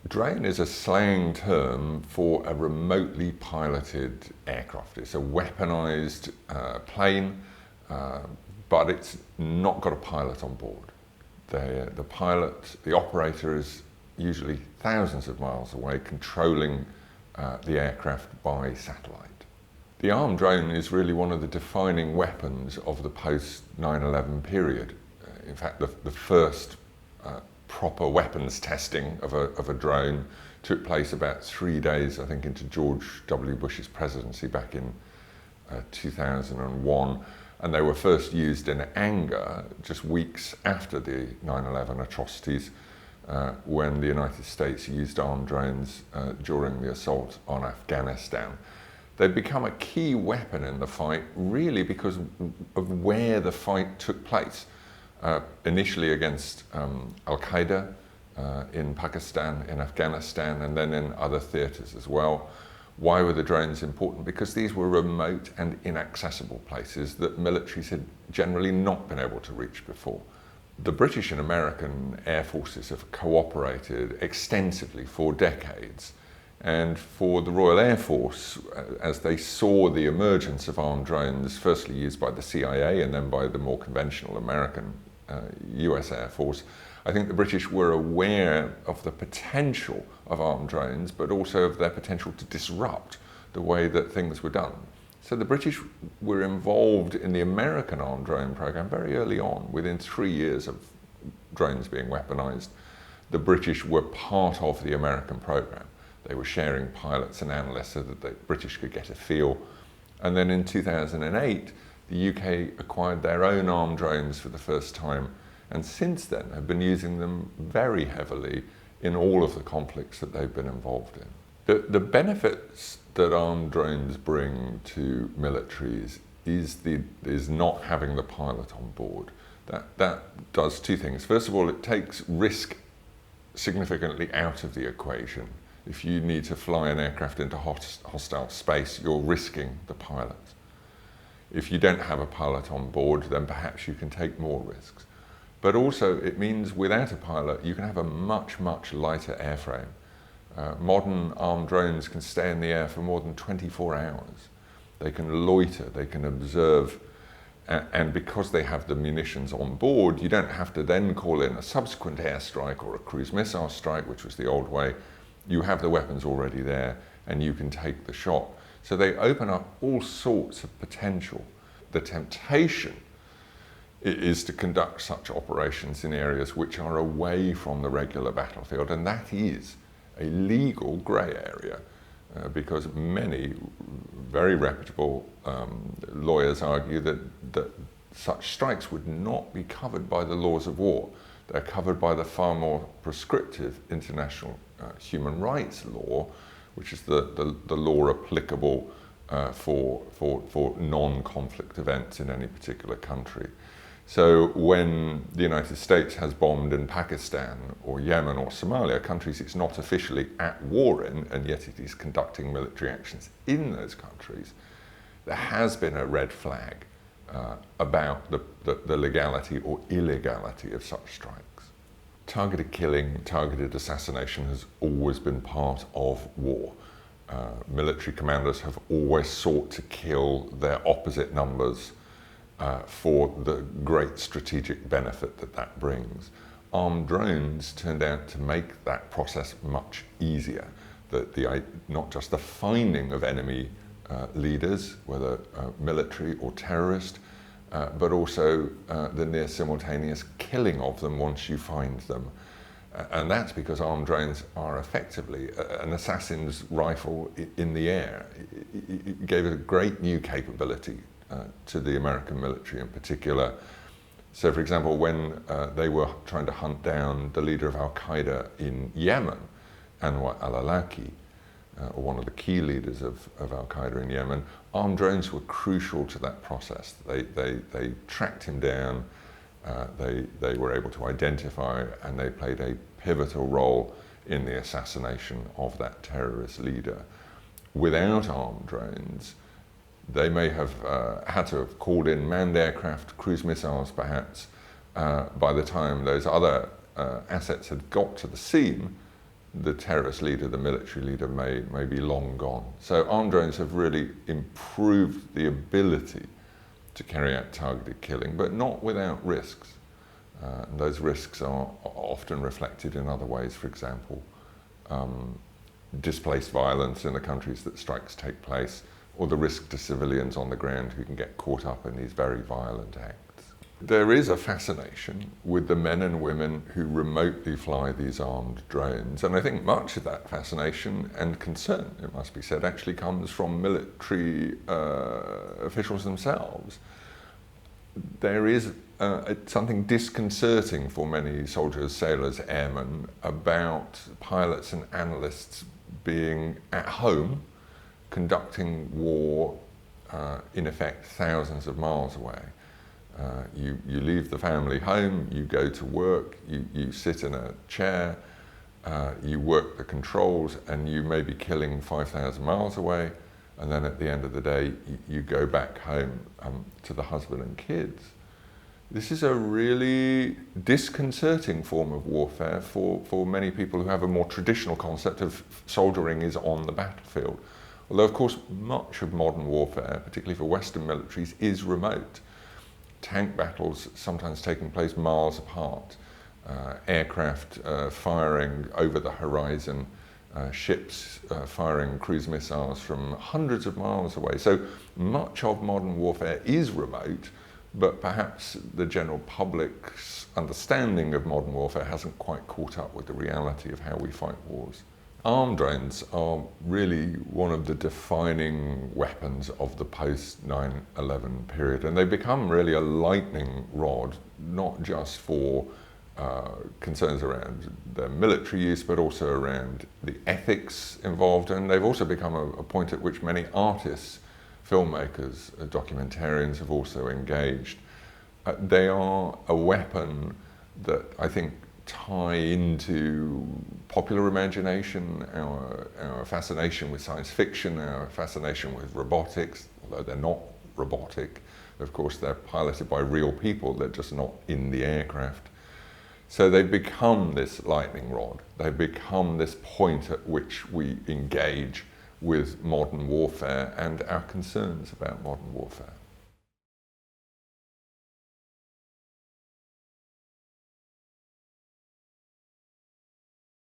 Drone is a slang term for a remotely piloted aircraft. It's a weaponized plane, but it's not got a pilot on board. The pilot, the operator, is usually thousands of miles away, controlling the aircraft by satellite. The armed drone is really one of the defining weapons of the post-9/11 period. In fact, the first proper weapons testing of a drone took place about 3 days, I think, into George W. Bush's presidency back in 2001. And they were first used in anger just weeks after the 9/11 atrocities, when the United States used armed drones during the assault on Afghanistan. They'd become a key weapon in the fight, really because of where the fight took place. Initially against Al-Qaeda in Pakistan, in Afghanistan, and then in other theatres as well. Why were the drones important? Because these were remote and inaccessible places that militaries had generally not been able to reach before. The British and American air forces have cooperated extensively for decades. And for the Royal Air Force, as they saw the emergence of armed drones, firstly used by the CIA and then by the more conventional American US Air Force, I think the British were aware of the potential of armed drones, but also of their potential to disrupt the way that things were done. So the British were involved in the American armed drone program very early on. Within 3 years of drones being weaponized, the British were part of the American program. They were sharing pilots and analysts so that the British could get a feel. And then in 2008, the UK acquired their own armed drones for the first time, and since then have been using them very heavily in all of the conflicts that they've been involved in. The benefits that armed drones bring to militaries is not having the pilot on board. That does two things. First of all, it takes risk significantly out of the equation. If you need to fly an aircraft into hostile space, you're risking the pilot. If you don't have a pilot on board, then perhaps you can take more risks. But also it means without a pilot, you can have a much, much lighter airframe. Modern armed drones can stay in the air for more than 24 hours. They can loiter, they can observe, and because they have the munitions on board, you don't have to then call in a subsequent airstrike or a cruise missile strike, which was the old way. You have the weapons already there and you can take the shot. So they open up all sorts of potential. The temptation is to conduct such operations in areas which are away from the regular battlefield, and that is a legal grey area, because many very reputable lawyers argue that such strikes would not be covered by the laws of war. They're covered by the far more prescriptive international human rights law, which is the law applicable for non-conflict events in any particular country. So when the United States has bombed in Pakistan or Yemen or Somalia, countries it's not officially at war in, and yet it is conducting military actions in those countries, there has been a red flag about the legality or illegality of such strikes. Targeted killing, targeted assassination has always been part of war. Military commanders have always sought to kill their opposite numbers for the great strategic benefit that brings. Armed drones turned out to make that process much easier. Not just the finding of enemy leaders, whether military or terrorist, but also the near simultaneous killing of them once you find them. And that's because armed drones are effectively an assassin's rifle in the air. It gave a great new capability to the American military in particular. So for example, when they were trying to hunt down the leader of Al-Qaeda in Yemen, Anwar al-Awlaki, or one of the key leaders of Al-Qaeda in Yemen, armed drones were crucial to that process. They tracked him down, they were able to identify, and they played a pivotal role in the assassination of that terrorist leader. Without armed drones, they may have had to have called in manned aircraft, cruise missiles perhaps, by the time those other assets had got to the scene. the terrorist leader, the military leader, may be long gone. So armed drones have really improved the ability to carry out targeted killing, but not without risks. And those risks are often reflected in other ways. For example, displaced violence in the countries that strikes take place, or the risk to civilians on the ground who can get caught up in these very violent acts. There is a fascination with the men and women who remotely fly these armed drones, and I think much of that fascination and concern, it must be said, actually comes from military officials themselves. There is something disconcerting for many soldiers, sailors, airmen about pilots and analysts being at home conducting war, in effect, thousands of miles away. You leave the family home, you go to work, you sit in a chair, you work the controls, and you may be killing 5,000 miles away, and then at the end of the day, you go back home to the husband and kids. This is a really disconcerting form of warfare for many people who have a more traditional concept of soldiering is on the battlefield. Although, of course, much of modern warfare, particularly for Western militaries, is remote. Tank battles sometimes taking place miles apart, aircraft firing over the horizon, ships firing cruise missiles from hundreds of miles away. So much of modern warfare is remote, but perhaps the general public's understanding of modern warfare hasn't quite caught up with the reality of how we fight wars. Armed drones are really one of the defining weapons of the post-9/11 period, and they become really a lightning rod, not just for concerns around their military use, but also around the ethics involved, and they've also become a point at which many artists, filmmakers, documentarians have also engaged. They are a weapon that I think tie into popular imagination, our fascination with science fiction, our fascination with robotics, although they're not robotic. Of course, they're piloted by real people, they're just not in the aircraft. So they've become this lightning rod. They've become this point at which we engage with modern warfare and our concerns about modern warfare.